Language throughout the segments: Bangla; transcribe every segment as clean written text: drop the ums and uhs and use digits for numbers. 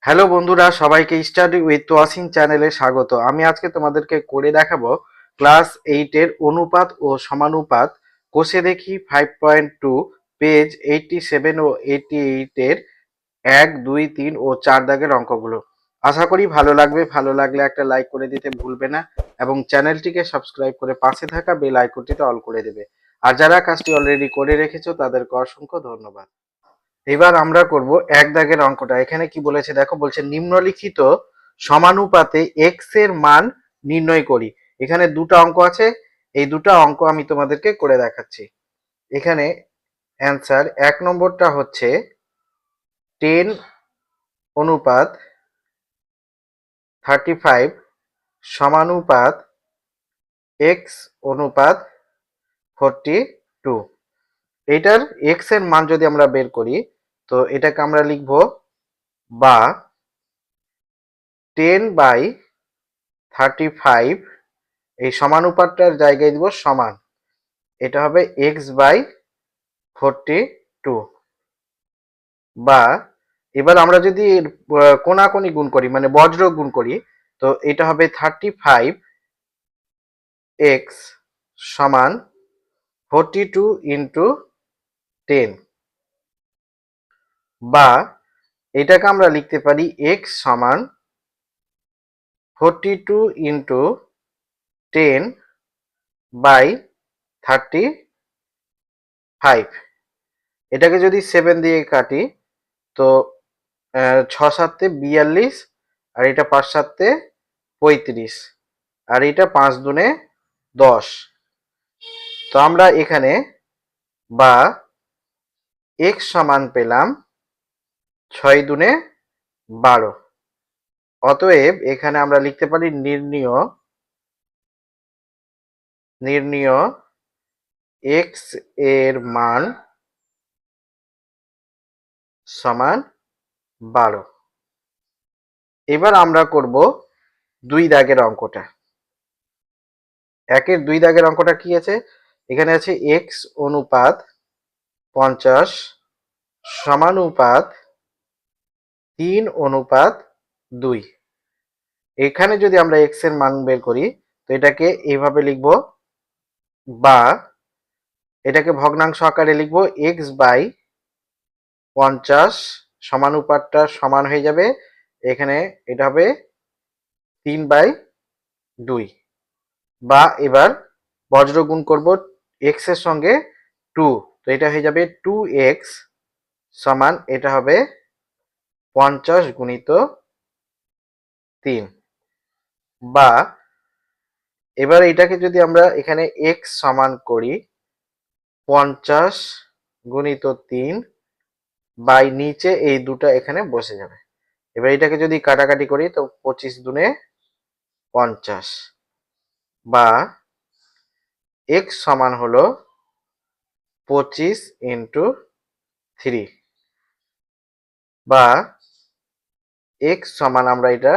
হ্যালো বন্ধুরা, সবাইকে স্টাডি উইথ তোয়াসিন চ্যানেলে স্বাগত। আমি আজকে তোমাদেরকে করে দেখাবো ক্লাস 8 এর অনুপাত ও সমানুপাত কোষে দেখি 5.2 পেজ 87 ও 88 এর 1, 2, 3 ও 4 দাগের অঙ্কগুলো। আশা করি ভালো লাগবে। ভালো লাগলে একটা লাইক করে দিতে ভুলবে না এবং চ্যানেলটিকে সাবস্ক্রাইব করে পাশে থাকা বেল আইকনটিতে অল করে দেবে। আর যারা কাজটি অলরেডি করে রেখেছো তাদেরকে অসংখ্য ধন্যবাদ। এবার আমরা করব এক দাগের অঙ্কটা। এখানে কি বলেছে দেখো, বলছে নিম্নলিখিত সমানুপাতে এক্স এর মান নির্ণয় করি। এখানে দুটো অঙ্ক আছে, এই দুটো অঙ্ক আমি তোমাদেরকে করে দেখাচ্ছি। এখানে অ্যান্সার 1 নম্বরটা হচ্ছে 10 অনুপাত 35 সমানুপাত এক্স অনুপাত 42। এইটার এক্স এর মান যদি আমরা বের করি তো এটাকে আমরা লিখব বা 10/35, এই সমানুপাতটার জায়গায় দিব সমান, এটা হবে x/42। বা এবার আমরা যদি কোনাকুনি গুণ করি মানে বজ্র গুণ করি তো এটা হবে 35x সমান 42 ইন্টু 10। বা এটাকে আমরা লিখতে পারি x সমান 42 ইন্টু 10/35। এটাকে যদি 7 দিয়ে কাটি তো 6 7 42, আর এটা 5 7 35, আর এটা 5 দুনে 10। তো আমরা এখানে বা x সমান পেলাম 6 দুনে 12। অতএব এখানে আমরা লিখতে পারি নির্ণীয় x এর মান সমান 12। এবার আমরা করব 2 দাগের অঙ্কটা। 1 এর 2 দাগের অঙ্কটা কি আছে? এখানে আছে x অনুপাত 50 সমানুপাত 3 অনুপাত 2। এখানে যদি আমরা x এর মান বের করি তো এটাকে এইভাবে লিখব বা এটাকে ভগ্নাংশ আকারে লিখব x/50, সমানুপাতটা সমান হয়ে যাবে, এখানে এটা হবে 3/2। বা এবার বজ্র গুণ করব x এর সঙ্গে 2, তো এটা হয়ে যাবে 2x সমান, এটা হবে 50 গুণিত 3। বা এবার এটাকে যদি আমরা এখানে x সমান করি 50 গুণিত 3 বাই নিচে এই দুটো এখানে বসে যাবে। এবার এটাকে যদি কাটাকাটি করি তো 25 দুনে 50। বা x সমান হলো 25 ইন্টু 3। বা x সমান আমরা এটা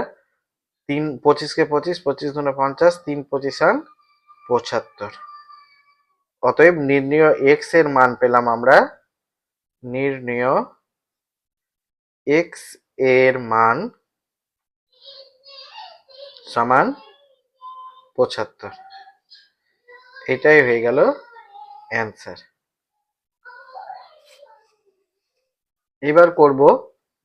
3, 25কে 25, 25 দুনে 50, 3 25 75। অতএব নির্ণীয় x এর মান পেলাম আমরা, নির্ণীয় x এর মান সমান 75। এটাই হয়ে গেল অ্যান্সার। এবার করব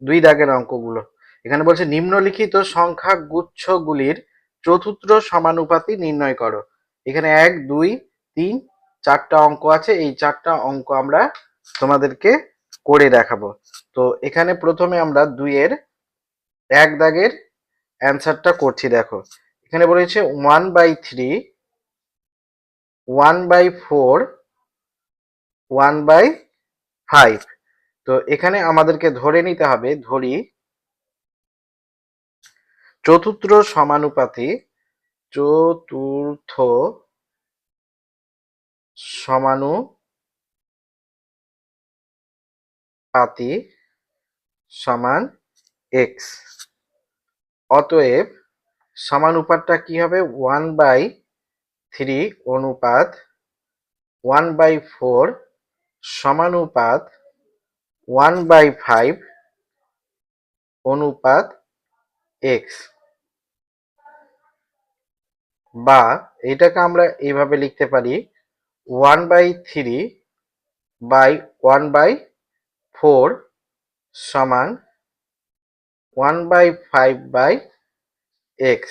2 দাগের অঙ্কগুলো। এখানে বলছে নিম্নলিখিত সংখ্যা গুচ্ছগুলির চতুর্থ সমানুপাতি নির্ণয় করো। এখানে 1 2 3 4টা অঙ্ক আছে, এই 4টা অঙ্ক আমরা তোমাদেরকে করে দেখাবো। তো এখানে প্রথমে আমরা 2 এর 1 দাগের অ্যান্সারটা করছি। দেখো এখানে বলেছে 1/3, 1/4, 1/5। তো এখানে আমাদেরকে ধরে নিতে হবে, ধরি চতুর্থ সমানুপাতি, চতুর্থ সমানুপাতি সমান x। অতএব সমানুপাতটা কি হবে? 1/3 অনুপাত 1/4 সমানুপাত 1/5 অনুপাত এক্স, বা এটাকে আমরা এইভাবে লিখতে পারি 1/3/1/4 সমান 1/5/x,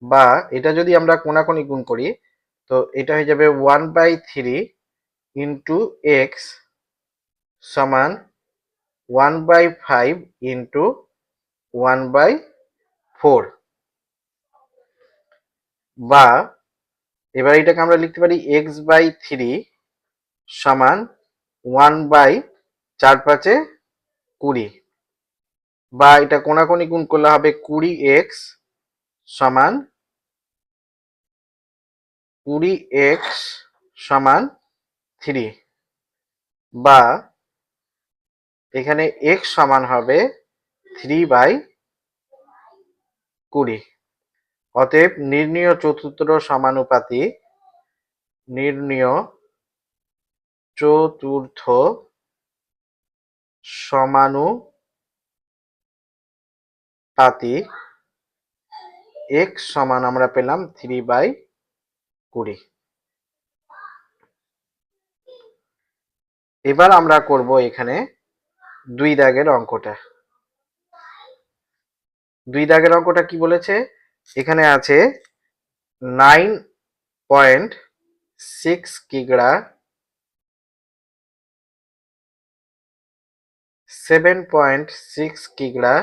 বা এটা যদি আমরা কোনাকুনি গুণ করি তো এটা হয়ে যাবে 1/3 ইন্টু এক্স সমান 1/5 ইন্টু 1/4, বা এবার এটাকে আমরা লিখতে পারি x/3 সমান 1/4/5 বা এটা কোনাকুনি গুণ করলে হবে 20x সমান 3, বা এখানে x সমান হবে 3/20। অতএব নির্ণীয় চতুর্থ সমানুপাতি x সমান আমরা পেলাম 3/20। এবার আমরা করব এখানে 2 দাগের অঙ্কটা। 2 দাগের অঙ্কটা কি বলেছে, এখানে আছে 9.6 কিগ্রা, 7.6 কিগ্রা,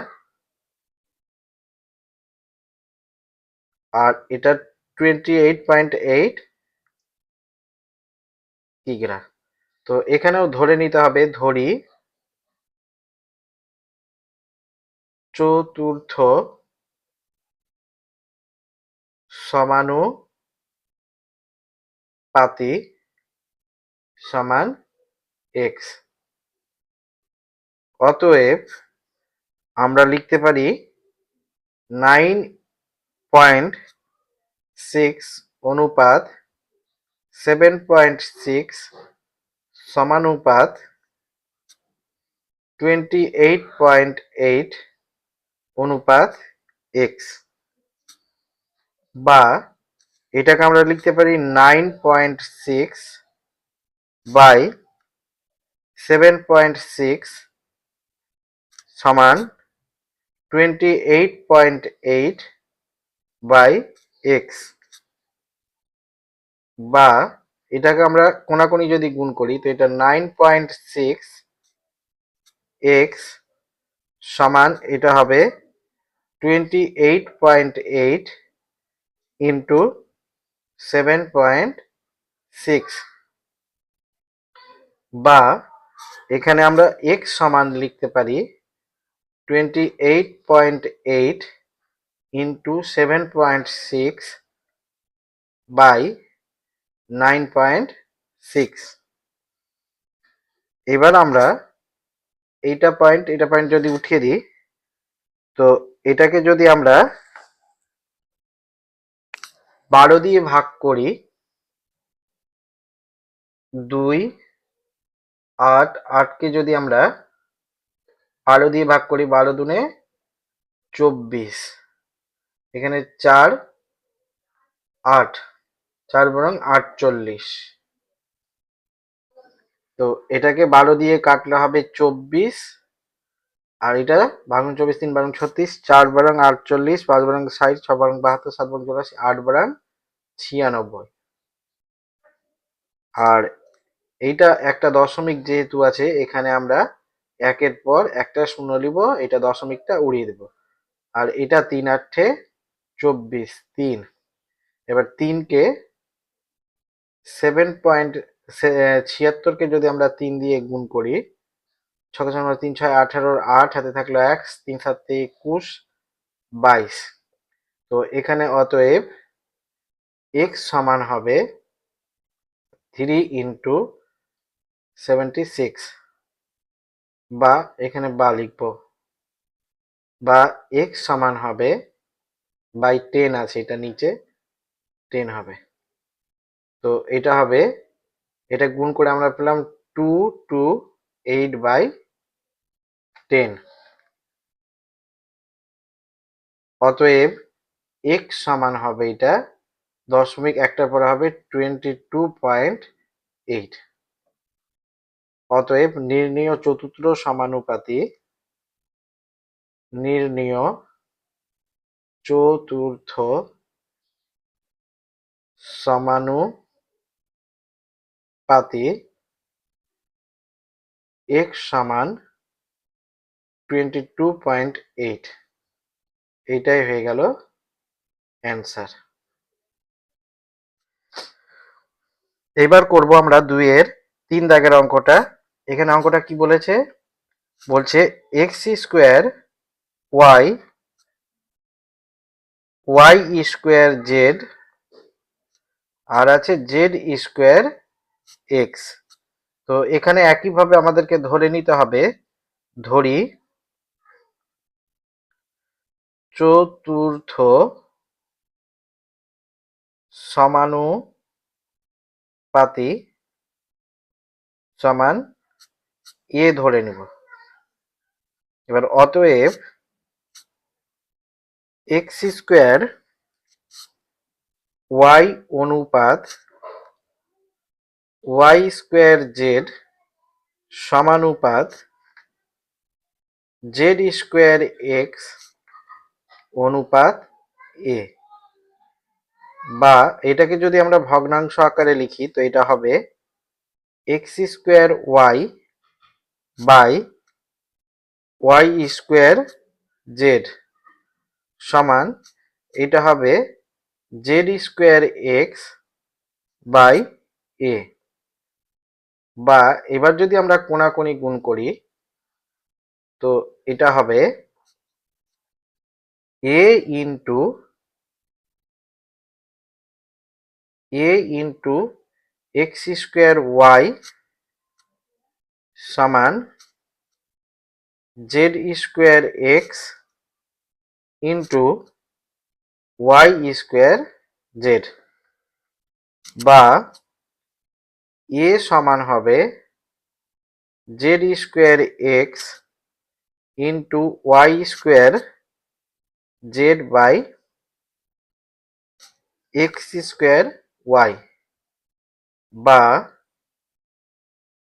আর এটা 28.8 কিগ্রা। তো এখানেও ধরে নিতে হবে, ধরি চতুর্থ সমানুপাতি সমান এক্স। অতএব আমরা লিখতে পারি 9.6 অনুপাত 7.6 সমানুপাত 28.8 অনুপাত এক্স, বা এটাকে আমরা লিখতে পারি 9.6 বাই 7.6 সমান 28.8 বাই এক্স, বা এটাকে আমরা কোনাকুনি যদি গুণ করি তো এটা 9.6 এক্স সমান এটা হবে 28.8 ইন্টু 7.6, বা এখানে আমরা x সমান লিখতে পারি 28.8 ইন্টু 7.6 বাই 9.6। এবার আমরা এটা পয়েন্ট যদি উঠিয়ে দিই তো এটাকে যদি আমরা 12 দিয়ে ভাগ করি, 2 8 8কে যদি আমরা 12 দিয়ে ভাগ করি, 12 দুনে 24, এখানে 4 8, 4 বরং 48, তো এটাকে 12 দিয়ে কাটলে হবে 24, আর এটা ভাঙুন 24 3 বারং 36, 4 বারং 48, 5 বারং 60, 6 বারং 72, 7 বারং 84, 8 বারং 96। আর এইটা একটা দশমিক যেহেতু আছে এখানে আমরা একের পর একটা শূন্য নিব, এটা দশমিকটা উড়িয়ে দেব। আর এটা 3 8 24 3, এবার 3কে 7.76কে যদি আমরা 3 দিয়ে গুণ করি, 6 3 6 18, 8 হাতে থাকলো 1, 3 7 21 22। তো এখানে অতএব x সমান হবে 3 ইন্টু 76, বা এখানে বা লিখবো, বা x সমান হবে বাই 10 আছে, এটা নিচে 10 হবে। তো এটা হবে, এটা গুণ করে আমরা পেলাম 2 2 8/10। অতএব x সমান হবে এটা দশমিক একটার পরে হবে 22.8। অতএব নির্ণেয় চতুর্থ সমানুপাতি x সমান 22.8, এইটাই হয়ে গেল অ্যান্সার। এবার করব আমরা 2 এর 3 দাগের অঙ্কটা। এখানে অঙ্কটা কি বলেছে? বলছে x square y square z আর আছে জেড স্কোয়ার এক্স। তো এখানে একইভাবে আমাদেরকে ধরে নিতে হবে, ধরি চতুর্থ সমানুপাতি সমান এ ধরে নিব। এবার অতএব এক্স স্কোয়ার ওয়াই অনুপাত ওয়াই স্কোয়ার জেড সমানুপাত জেড স্কোয়ার এক্স অনুপাত এ, বা এটাকে যদি আমরা ভগ্নাংশ আকারে লিখি তো এটা হবে x square y by y square z সমান এটা হবে z square x by a, বা এবার যদি আমরা কোণাকুণি গুণ করি তো এটা হবে a into x square y সমান z square x into y square z, বা এ সমান হবে z square x into y square z by x square y, বা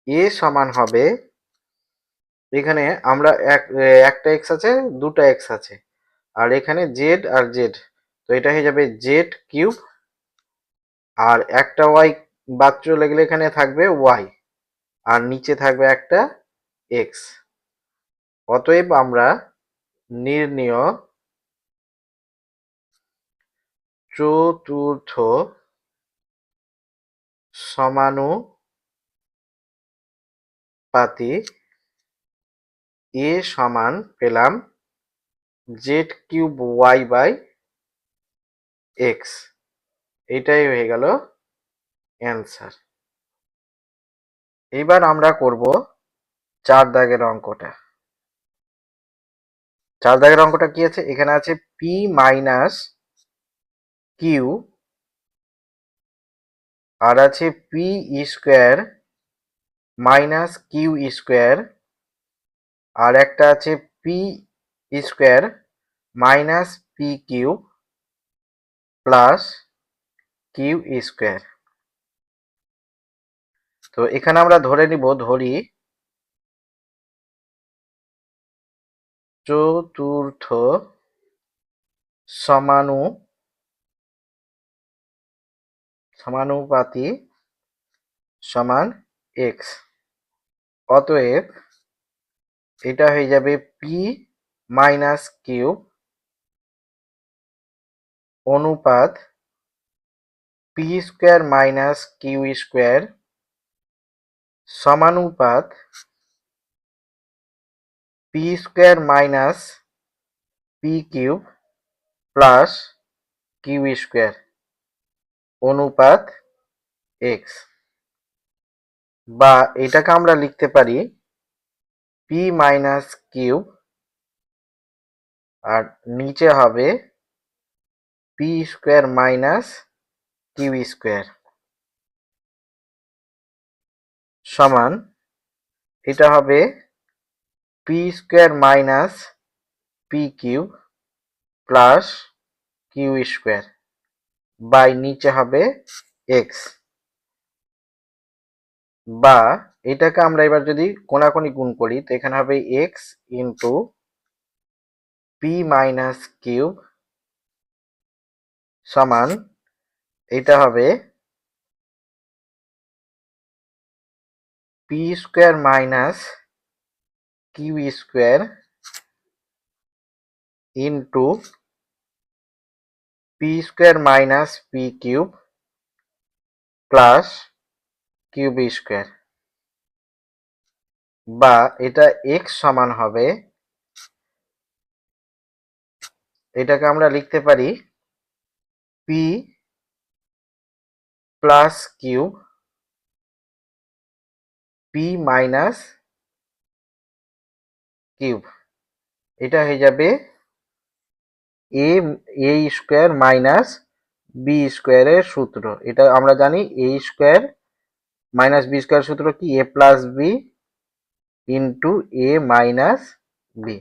এ সমান হবে এখানে আমরা একটা এক্স আছে, দুটো এক্স আছে, আর এখানে জেড আর জেড, তো এটা হয়ে যাবে জেড কিউব, আর একটা ওয়াই বাদ চলে গেলে এখানে থাকবে ওয়াই, আর নিচে থাকবে একটা এক্স। অতএব আমরা নির্ণেয় চতুর্থ সমানুপাতি এ সমান পেলাম z cube y by x, এটাই হয়ে গেল অ্যান্সার। এবার আমরা করব 4 দাগের অঙ্কটা। 4 দাগের অঙ্কটা কি আছে? এখানে আছে পি মাইনাস কিউ আর আছে p square minus q square, আর একটা আছে p square minus p cube plus q square. তো এখানে আমরা ধরে নিব, ধরি চতুর্থ সমানুপাতি সমান এক্স। অতএব এটা হয়ে যাবে পি মাইনাস কিউব অনুপাত p square minus q square সমানুপাত p square minus p cube plus q square অনুপাত এক্স, বা এটাকে আমরা লিখতে পারি পি মাইনাস কিউব আর নিচে হবে p square minus q square সমান এটা হবে p square minus p cube plus q square by নিচে হবে এক্স, বা এটাকে আমরা এবার যদি কোনাকুনি গুণ করি তো এখানে হবে x into p minus cube সমান এটা হবে p square minus q square into p square minus p cube plus cube square, বা এটা এক্স সমান হবে, এটাকে আমরা লিখতে পারি p plus cube p minus cube, এটা হয়ে যাবে এ এ স্কোয়ার মাইনাস বি স্কোয়ারের সূত্র। এটা আমরা জানি a square minus b square সূত্র কি, a plus b into a minus b.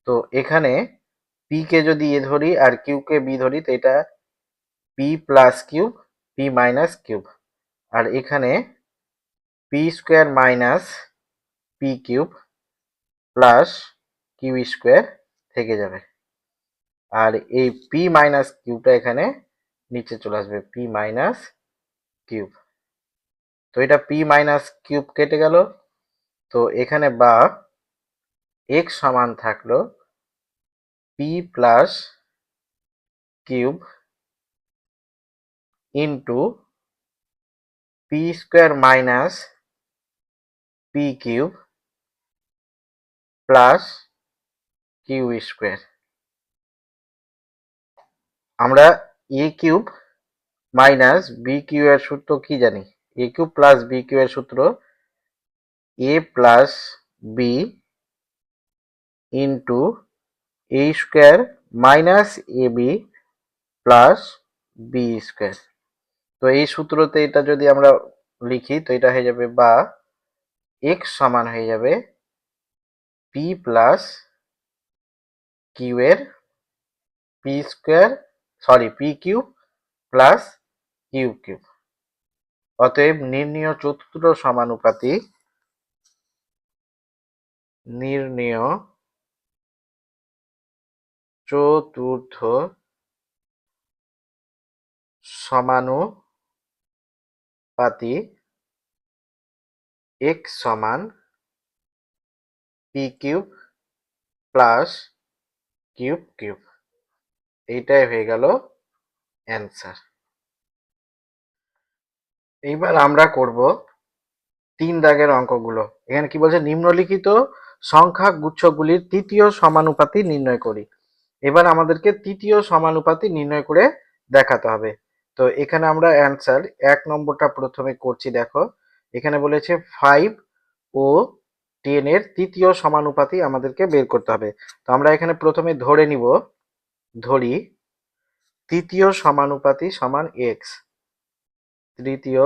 তো এখানে পি কে যদি এ ধরি আর কিউ কে বি ধরি তো এটা p plus cube p minus cube, আর এখানে p square minus p cube plus q square থেকে যাবে, আর এই পি মাইনাস কিউবটা এখানে নিচে চলে আসবে, পি মাইনাস কিউব। তো এটা পি মাইনাস কিউব কেটে গেল, তো এখানে বা এক্স সমান থাকলো p plus cube into p square minus p cube plus q square. আমরা a cube minus b cube এর সূত্র কি জানি, a cube plus b cube এর সূত্র a plus b into a square minus a b plus b square. তো এই সূত্রতে এটা যদি আমরা লিখি তো এটা হয়ে যাবে, বা এক্স সমান হয়ে যাবে পি প্লাস কিউ এর p square p cube plus q cube. অতএব নির্ণেয় চতুর্থ সমানুপাতি এক্স সমান p cube plus cube cube, এইটাই হয়ে গেল অ্যান্সার। এইবার আমরা করব 3 দাগের অঙ্কগুলো। এখানে কি বলছে, নিম্নলিখিত সংখ্যা গুচ্ছগুলির তৃতীয় সমানুপাতি নির্ণয় করি। এবার আমাদেরকে তৃতীয় সমানুপাতি নির্ণয় করে দেখাতে হবে। তো এখানে আমরা অ্যান্সার 1 নম্বরটা প্রথমে করছি। দেখো এখানে বলেছে 5 ও 10 এর তৃতীয় সমানুপাতি আমাদেরকে বের করতে হবে। তো আমরা এখানে প্রথমে ধরি তৃতীয় সমানুপাতি সমান এক্স, তৃতীয়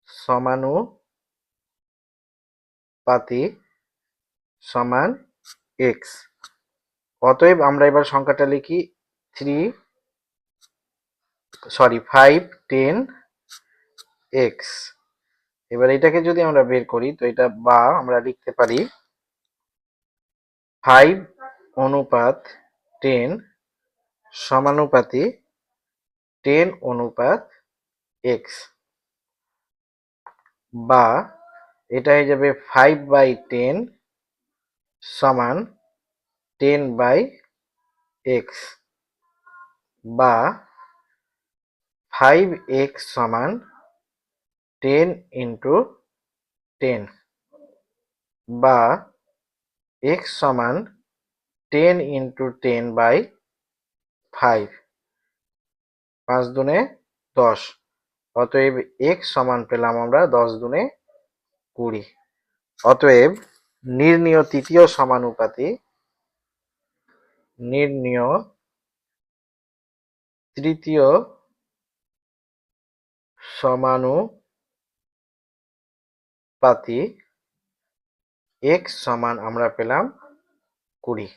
সমানুপাতি সমান এক্স। অতএব আমরা এবার সংখ্যাটা লিখি 5 10 এক্স। এবার এটাকে যদি আমরা বের করি তো এটা, বা আমরা লিখতে পারি 5 অনুপাত 10 সমানুপাতি 10 অনুপাত এক্স, বা এটা হয়ে যাবে 5/10 সমান 10/x, বা 5x সমান 10 ইন্টু 10, বা x সমান 10 ইন্টু 10/5, 5 দুনে 10। অতএব x সমান পেলাম আমরা 10 দুনে 20। অতএব নির্ণেয় তৃতীয় সমানুপাতি x সমান আমরা পেলাম 20।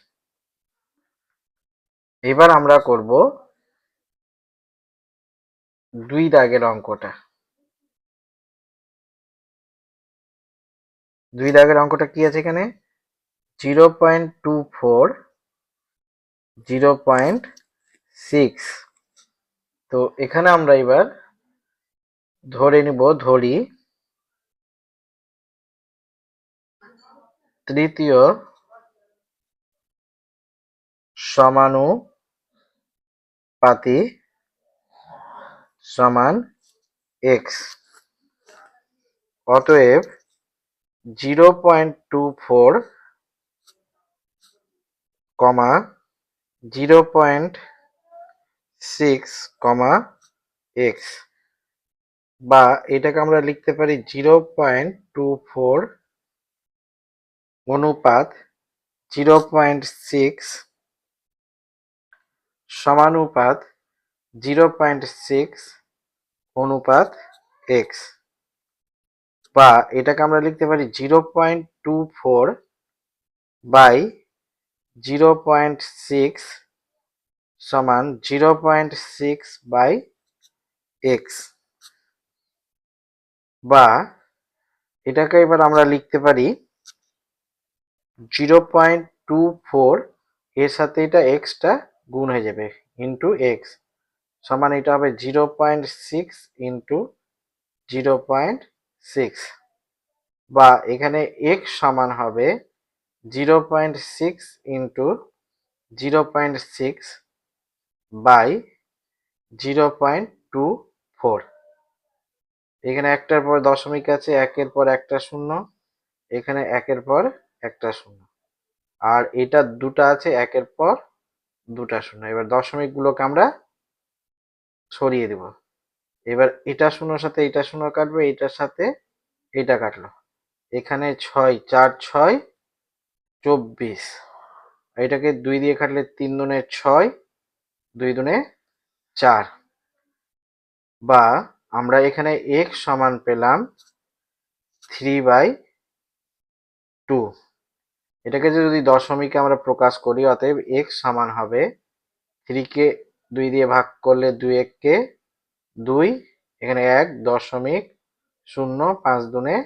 এবার আমরা করব 2 দাগের অঙ্কটা। 2 দাগের অঙ্কটা কি আছে এখানে? 0.24, 0.6। তো এখানে আমরা এবার ধরে নিব, ধরি তৃতীয় সমানুপাতি সমান x। অতএব 0.24, 0.6, x, বা এটাকে আমরা লিখতে পারি 0.24 অনুপাত 0.6 সমানুপাত 0.6 অনুপাত x, বা এটাকে আমরা লিখতে পারি 0.24 বাই 0.6 সমান 0.6 বাই x, বা এটাকে এবার আমরা লিখতে পারি 0.24 এর সাথে এটা এক্সটা গুণ হয়ে যাবে ইন্টু এক্স, সমান এটা হবে 0.6 ইন্টু 0.6, বা এখানে এক্স সমান হবে 0.6 ইন্টু 0.6 বাই 0.24। এখানে একটার পর দশমিক আছে, একের পর একটা শূন্য, এখানে একের পর একটা শূন্য, আর এটা দুটা আছে, একের পর দুটা শূন্য। এবার দশমিক গুলোকে আমরা সরিয়ে দিব। এবার এটা শূন্যর সাথে এটা শূন্য কাটবে, এটার সাথে এটা কাটলো, এখানে 6, 4, 6, 24। এটাকে 2 দিয়ে কাটলে 3 দুনে 6, 2 দুনে 4, বা আমরা এখানে x সমান পেলাম 3/2। এটাকে যদি দশমিকে আমরা প্রকাশ করি, অতএব x সমান হবে 3 কে 2 দিয়ে ভাগ করলে 2 1 2, এখানে 1.05, 2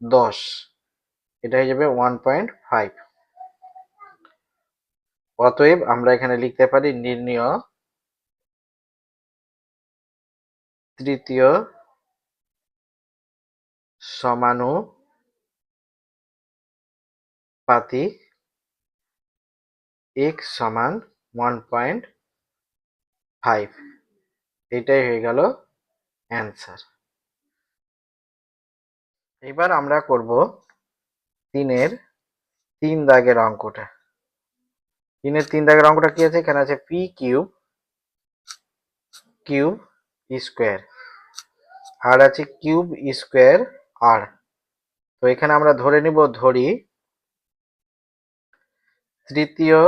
10, এটা হয়ে যাবে 1.5। অতএব আমরা এখানে লিখতে পারি নির্ণেয় তৃতীয় সমানুপাতি x সমান 1.5। এটাই হয়ে গেল অ্যান্সার। এবার আমরা করব 3-এর 3 দাগের অঙ্কটা। 3-এর 3 দাগের অঙ্কটা কি আছে? এখানে আছে p কিউব স্কোয়ার, আর আছে কিউব স্কোয়ার আর। তো এখানে আমরা ধরে নিব, ধরি তৃতীয়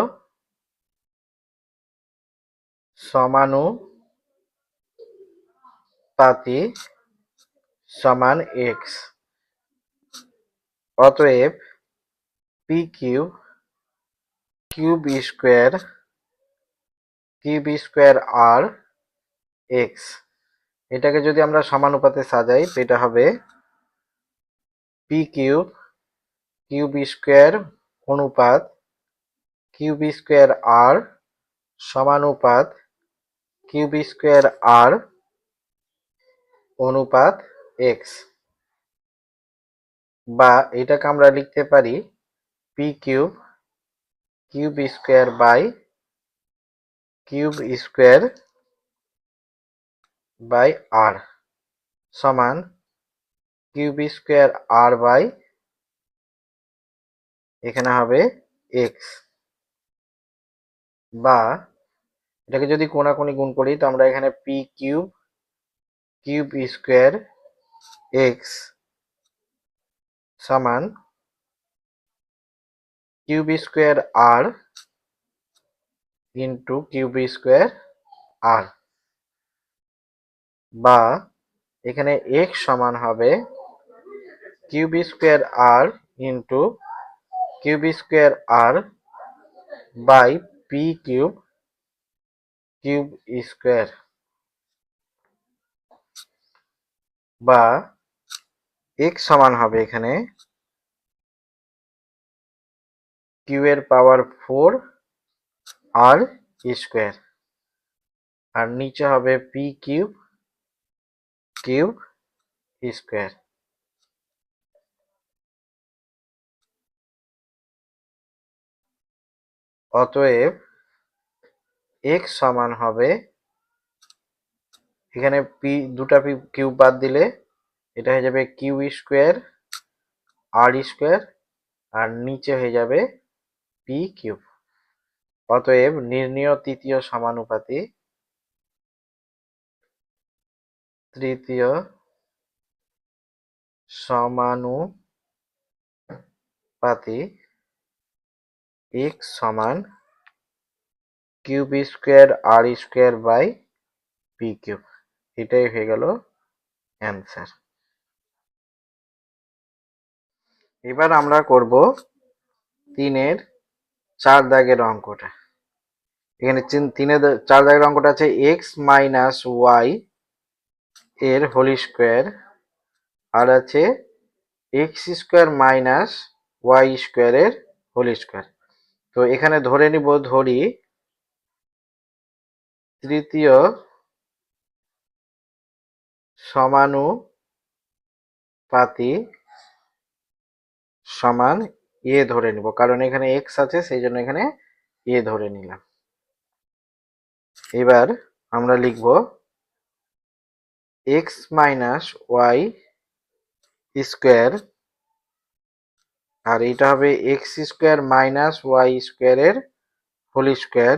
সমানুপাতি সমান x। অতএব p কিউব স্কোয়ার আর x, এটাকে যদি আমরা সমানুপাতে সাজাই তো এটা হবে p কিউব স্কোয়ার অনুপাত কিউব স্কোয়ার আর সমানুপাত কিউব স্কোয়ার আর অনুপাত x, বা এটাকে আমরা লিখতে পারি p cube square by cube square by আর সমান কিউব স্কোয়ার আর বাই এখানে হবে x, বা এটাকে যদি কোণাকুণি গুণ করি তো আমরা এখানে p কিউব স্কোয়ার x সমান cube square r into cube square r, বা এখানে x সমান হবে cube square r into cube square r by p cube cube square, বা এক্স সমান হবে এখানে কিউ এর পাওয়ার 4 আর স্কোয়ার, আর নিচে হবে পি কিউব কিউব স্কোয়ার। অতএব এক্স সমান হবে, এখানে পি দুটা পি কিউব বাদ দিলে এটা হয়ে যাবে কিউ স্কোয়ার আর স্কোয়ার, আর নিচে হয়ে যাবে পি কিউব। অতএব নির্ণেয় তৃতীয় সমানুপাতি এক্স সমান cube square r square by p cube. এটাই হয়ে গেল অ্যান্সার। এবার আমরা করব 3-এর 4 দাগের অঙ্কটা। এখানে 3-এর 4 দাগের অঙ্কটা আছে এক্স মাইনাস ওয়াই এর হোল স্কোয়ার, আর আছে এক্স স্কোয়ার মাইনাস ওয়াই স্কোয়ারের হোল স্কোয়ার। তো এখানে ধরি তৃতীয় সমানুপাতি সমান এ ধরে নিব, কারণ এখানে এক্স আছে সেই জন্য এখানে এ ধরে নিলাম। এবার আমরা লিখব এক্স মাইনাস ওয়াই স্কোয়ার, আর এটা হবে এক্স স্কোয়ার মাইনাস ওয়াই স্কোয়ারের হোল স্কোয়ার,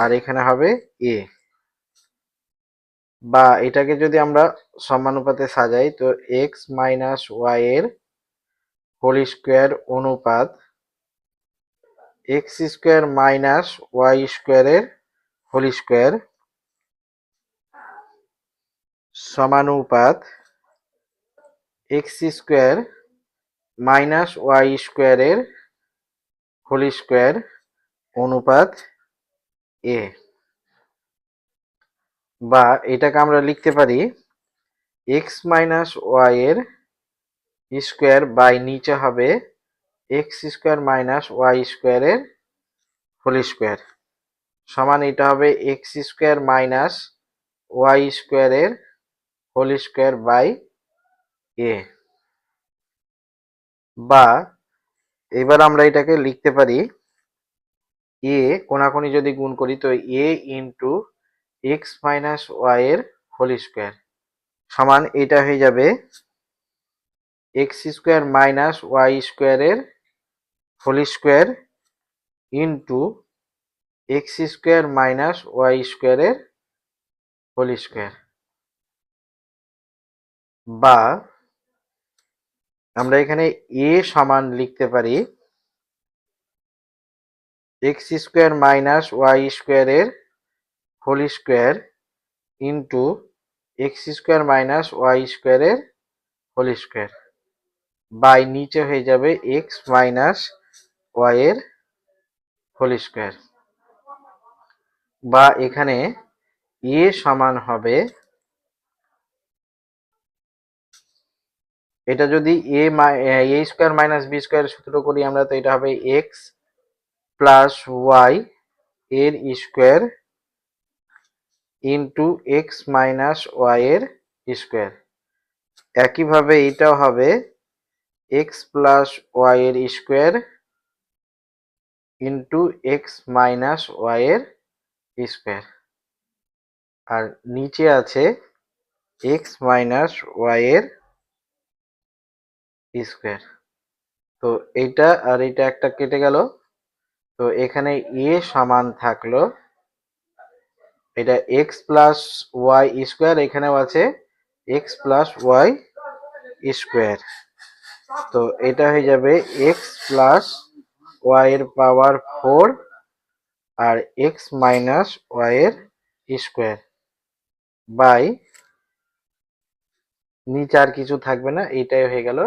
আর এখানে হবে এ। বা এটাকে যদি আমরা সমানুপাতে সাজাই তো এক্স মাইনাস ওয়াই এর হোল স্কোয়ার অনুপাত এক্স স্কোয়ার মাইনাস ওয়াই স্কোয়ারের হোল স্কোয়ার সমানুপাত এক্স স্কোয়ার মাইনাস ওয়াই স্কোয়ারের হোল স্কোয়ার অনুপাত এ। বা এটাকে আমরা লিখতে পারি এক্স মাইনাস ওয়াই এর স্কোয়ার বাই নিচে হবে এক্স স্কোয়ার মাইনাস ওয়াই স্কোয়ারের হোল স্কোয়ার সমান এটা হবে এক্স স্কোয়ার মাইনাস ওয়াই স্কোয়ারের হোল স্কোয়ার বাই এ। বা এবার আমরা এটাকে লিখতে পারি এ কোনাকুনি যদি গুণ করি তো a into x minus y এর হোল স্কোয়ার সমান এটা হয়ে যাবে এক্স স্কোয়ার মাইনাস ওয়াই স্কোয়ারের whole square into x square minus y স্কোয়ারের হোল স্কোয়ার। বা আমরা এখানে এ সমান লিখতে পারি এক্স স্কোয়ার মাইনাস ওয়াই স্কোয়ারের whole square into x square minus y স্কোয়ারের হোল স্কোয়ার বাই নিচে হয়ে যাবে এক্স মাইনাস ওয়াই এর হোল স্কোয়ার। বা এখানে এ সমান হবে, এটা যদি এ স্কোয়ার মাইনাস বি স্কোয়ার সূত্র করি আমরা তো এটা হবে এক্স প্লাস ওয়াই এর square into x minus y এর স্কোয়ার। একইভাবে এটাও হবে এক্স প্লাস ওয়াই এর square into x minus y এর স্কোয়ার, আর নিচে আছে এক্স মাইনাস ওয়াই এর স্কোয়ার। তো এইটা আর এটা একটা কেটে গেল, তো এখানে এ সমান থাকলো এটা এক্স প্লাস ওয়াই স্কোয়ার, এখানেও আছে এক্স প্লাস ওয়াই স্কোয়ার। তো এটা হয়ে যাবে এক্স প্লাস ওয়াই এর পাওয়ার 4 আর এক্স মাইনাস ওয়াই এর স্কোয়ার বাই নিচে আর কিছু থাকবে না, এটাই হয়ে গেল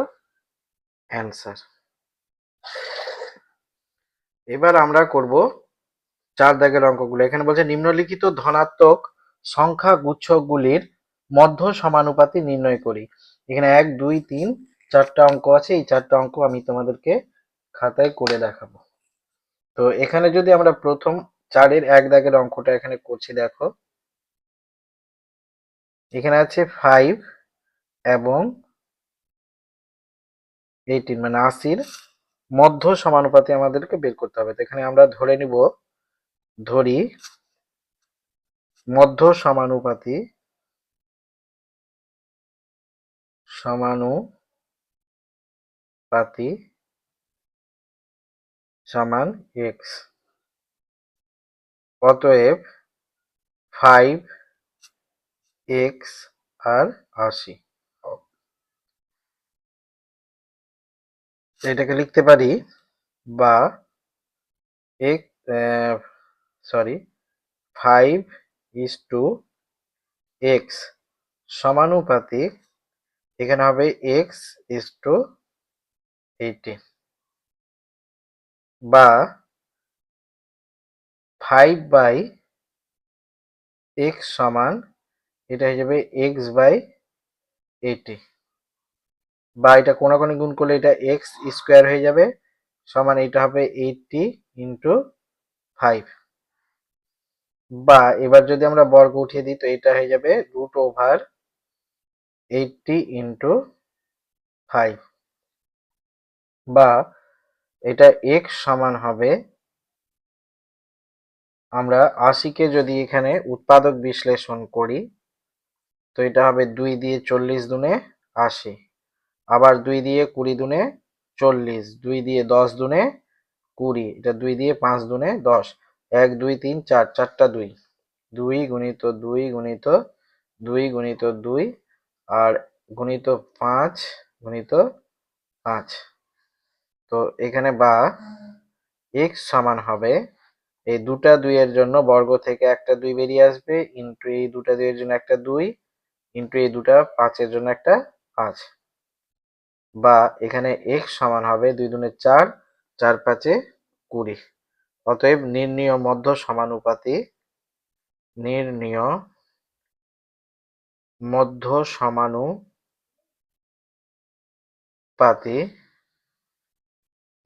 অ্যান্সার। এবার আমরা করব 4 দাগের অঙ্কগুলো। এখানে বলছে নিম্নলিখিত ধনাত্মক সংখ্যা গুচ্ছগুলির মধ্য সমানুপাতি নির্ণয় করি। এখানে 1 2 3 4টা অঙ্ক আছে। এই 4টা অঙ্ক আমি তোমাদেরকে খাতায় করে দেখাবো। তো এখানে যদি আমরা প্রথম 4 এর 1 দাগের অঙ্কটা এখানে করছি, দেখো এখানে আছে 5 এবং 18 মানে 80 মধ্য সমানুপাতি আমাদেরকে বের করতে হবে। তো এখানে আমরা ধরি মধ্য সমানুপাতি সমান x। অতএব 5x আর 80। এটাকে লিখতে পারি বা x 5:x সমানুপাতিক, এখানে হবে x:80 বা 5/x সমান এটা হয়ে যাবে x/80 বা এটা কোনাকুনি গুণ করলে এটা x স্কোয়ার হয়ে যাবে সমান এটা হবে 80 ইন্টু 5। বা এবার যদি আমরা বর্গ উঠিয়ে দিই তো এটা হয়ে যাবে √80 ইন্টু 5 বা এটা x সমান হবে, আমরা 80 কে যদি এখানে উৎপাদক বিশ্লেষণ করি তো এটা হবে 2 দিয়ে 40 দুনে 80, আবার 2 দিয়ে 20 দুনে 40, 2 দিয়ে 10 দুনে 20, এটা 2 দিয়ে 5 দুনে 10, 1 2 3 4, চারটা 2, 2 গুণিত 2 গুণিত 2 গুণিত 2 আর গুণিত 5 গুণিত 5। তো এখানে বা x সমান হবে, এই দুটা 2 এর জন্য বর্গ থেকে একটা 2 বেরিয়ে আসবে ইন্টু এই দুটা 2 এর জন্য একটা 2 ইন্টু এই দুটা 5 এর জন্য একটা 5, বা এখানে x সমান হবে 2 দুনে 4, 4 5 20। অতএব নির্ণীয় মধ্য সমানুপাতি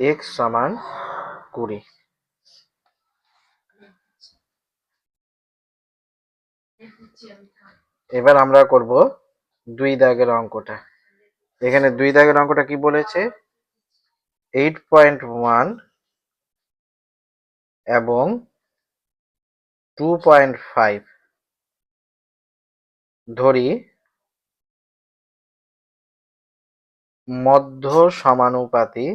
x সমান 20। এবার আমরা করব 2 দাগের অঙ্কটা। এখানে 2 দাগের অঙ্কটা কি বলেছে, 8.1 এবং 2.5 ধরি মধ্য সমানুপাতি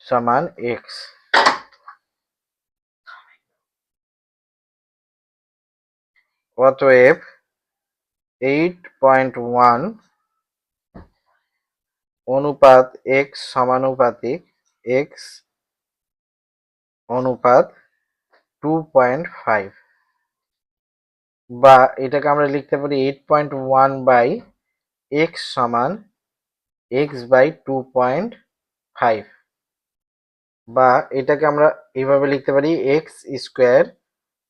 সমান x। অতএব 8.1 অনুপাত x সমানুপাতিক x অনুপাত 2.5, বা এটাকে আমরা লিখতে পারি 8.1/x সমান x/2.5, বা এটাকে আমরা এইভাবে লিখতে পারি x স্কোয়ার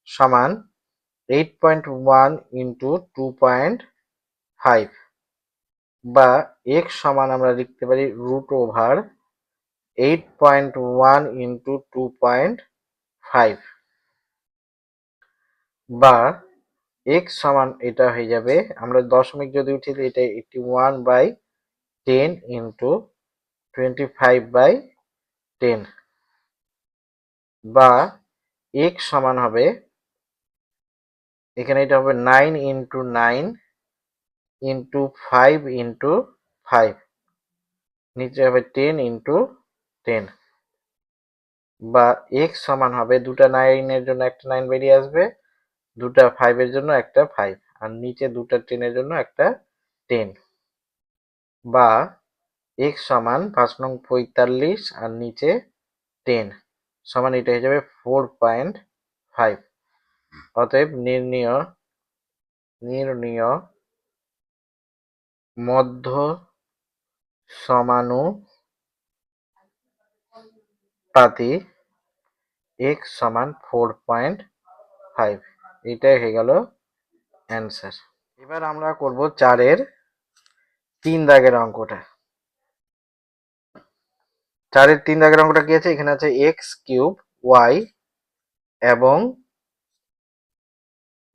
সমান 8.1 ইন্টু 2.5, বা x সমান আমরা লিখতে পারি √8.1 ইন্টু 2.5, বা x সমান এটা হয়ে যাবে, আমরা দশমিক যদি উঠিয়ে দিই এটা 81/10 ইন্টু 25/10, বা x সমান হবে, এখানে এটা হবে 9 ইন্টু 9 ইন্টু 5 ইন্টু 5, নিচে হবে 10 ইন্টু 10, বা x সমান হবে, দুটা 9 এর জন্য একটা 9 বেরিয়ে আসবে, দুটা 5 এর জন্য একটা 5, আর নিচে দুটা 10 এর জন্য একটা 10, বা x সমান 5 নং 45 আর নিচে 10 সমান এটা হয়ে যাবে 4.5। অতএব নির্ণীয় মধ্য সমানুপাতি x সমান 4.5, এটাই হয়ে গেল অ্যান্সার। এবার আমরা করব 4-এর 3 দাগের অঙ্কটা। 4-এর 3 দাগের অঙ্কটা কি আছে? এখানে আছে এক্স কিউব ওয়াই এবং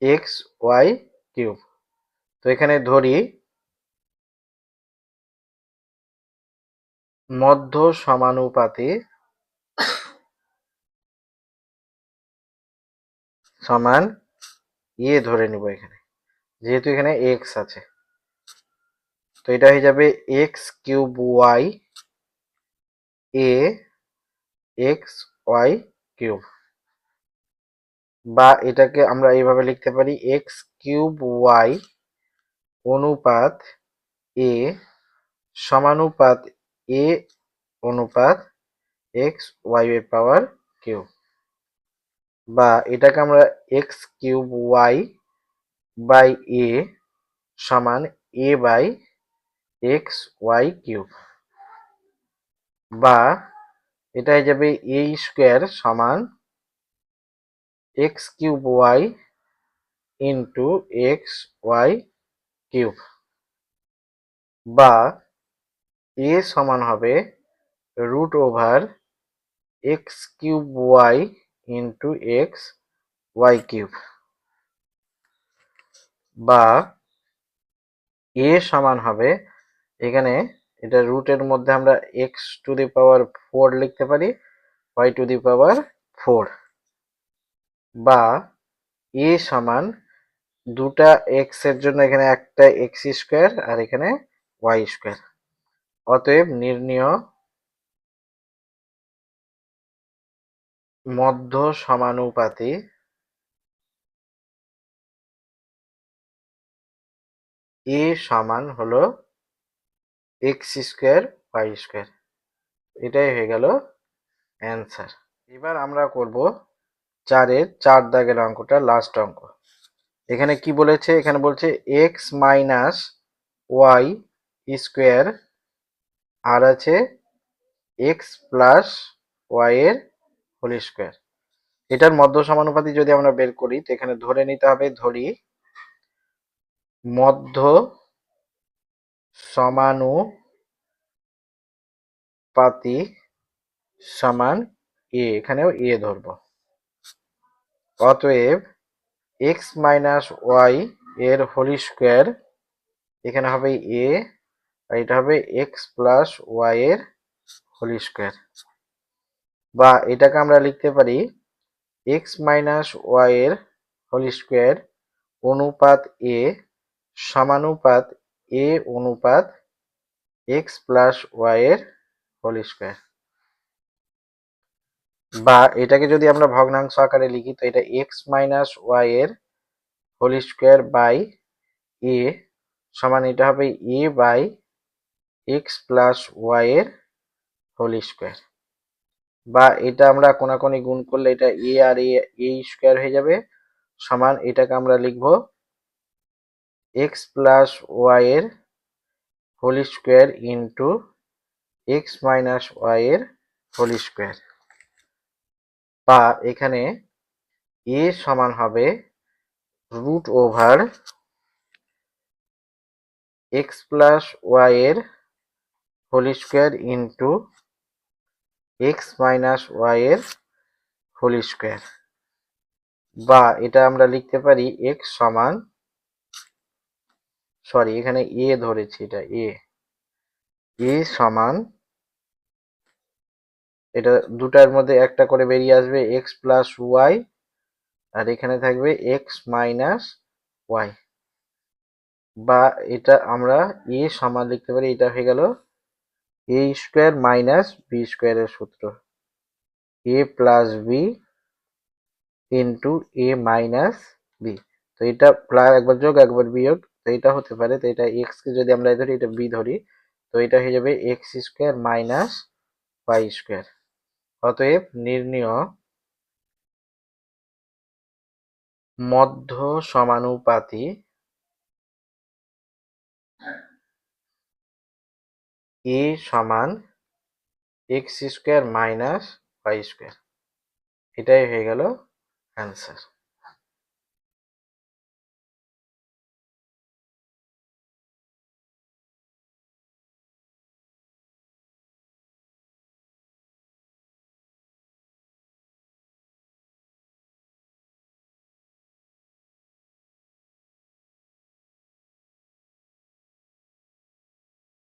এক্স ওয়াই কিউব। তো এখানে ধরি মধ্য সমানুপাতি সমান ধরে নিব এখানে, যেহেতু এখানে এক্স আছে। তো এটা হয়ে যাবে x cube Y A x y cube, বা এটাকে আমরা এইভাবে লিখতে পারি এক্স কিউব ওয়াই অনুপাত এ সমানুপাত এ অনুপাত এক্স ওয়াই এর পাওয়ার কিউব, বা এটাকে আমরা x cube y by a সমান a by x y cube, বা এটা হয়ে যাবে এ স্কোয়ার সমান x cube y into x y cube, বা এ সমান হবে root over x cube y into x y cube, বা এ সমান হবে এখানে এটা রুটের মধ্যে আমরা এক্স টু দি পাওয়ার 4 লিখতে পারি, ওয়াই টু দি পাওয়ার 4, বা এ সমান দুটা এক্স এর জন্য এখানে একটা এক্স স্কোয়ার আর এখানে ওয়াই স্কোয়ার। অতএব নির্ণেয় মধ্য সমানুপাতি এ সমান হলো এক্স স্কোয়ার ওয়াই স্কোয়ার, এটাই হয়ে গেল অ্যান্সার। এবার আমরা করব 4-এর 4 দাগের অঙ্কটা, লাস্ট অঙ্ক। এখানে কি বলেছে? এখানে বলছে এক্স মাইনাস ওয়াই স্কোয়ার আর আছে এক্স প্লাস ওয়াই এর হোল স্কোয়ার। এটার মধ্য সমানুপাতি যদি আমরা বের করি, তো এখানে ধরে নিতে হবে, ধরি মধ্য সমানুপাতি সমান এখানেও ধরবো। অতএব এক্স মাইনাস ওয়াই এর হোল স্কোয়ার এখানে হবে আর এটা হবে এক্স প্লাস ওয়াই এর হোল স্কোয়ার, বা এটাকে আমরা লিখতে পারি এক্স মাইনাস ওয়াই এর হোল স্কোয়ার অনুপাত সমানুপাত অনুপাত এক্স প্লাস ওয়াই এর হোল স্কোয়ার, বা এটাকে যদি আমরা ভগ্নাংশ আকারে লিখি, তো এটা এক্স মাইনাস ওয়াই এর হোল স্কোয়ার বাই সমান এটা হবে বাই এক্স প্লাস ওয়াই এর হোল স্কোয়ার, বা এটা আমরা কোনাকুনি গুণ করলে এটা আর স্কোয়ার হয়ে যাবে, সমান এটাকে আমরা লিখবো এক্স প্লাস ওয়াই এর whole square into x minus y এর হোল স্কোয়ার, বা এখানে সমান হবে root over x plus y এর whole square into x minus y এর হোল স্কোয়ার, বা এটা আমরা লিখতে পারি এক্স সমান, সরি এখানে ধরেছি, এটা সমান, এটা দুটার মধ্যে একটা করে বেরিয়ে আসবে এক্স প্লাস ওয়াই, আর এখানে থাকবে এক্স মাইনাস ওয়াই, বা এটা আমরা সমান লিখতে পারি, এটা হয়ে গেল এ স্কোয়ার মাইনাস বি স্কোয়ারের সূত্র, a plus b into a minus b. তো এটা প্লাস একবার যোগ একবার বিয়োগ, তো এটা হতে পারে, তো এটা এক্স কে যদি আমরা ধরি, এটা বি ধরি, তো এটা হয়ে যাবে x square minus y square. অতএব নির্ণেয় মধ্য সমানুপাতি এ সমান x square minus y square, এটাই হয়ে গেল অ্যান্সার।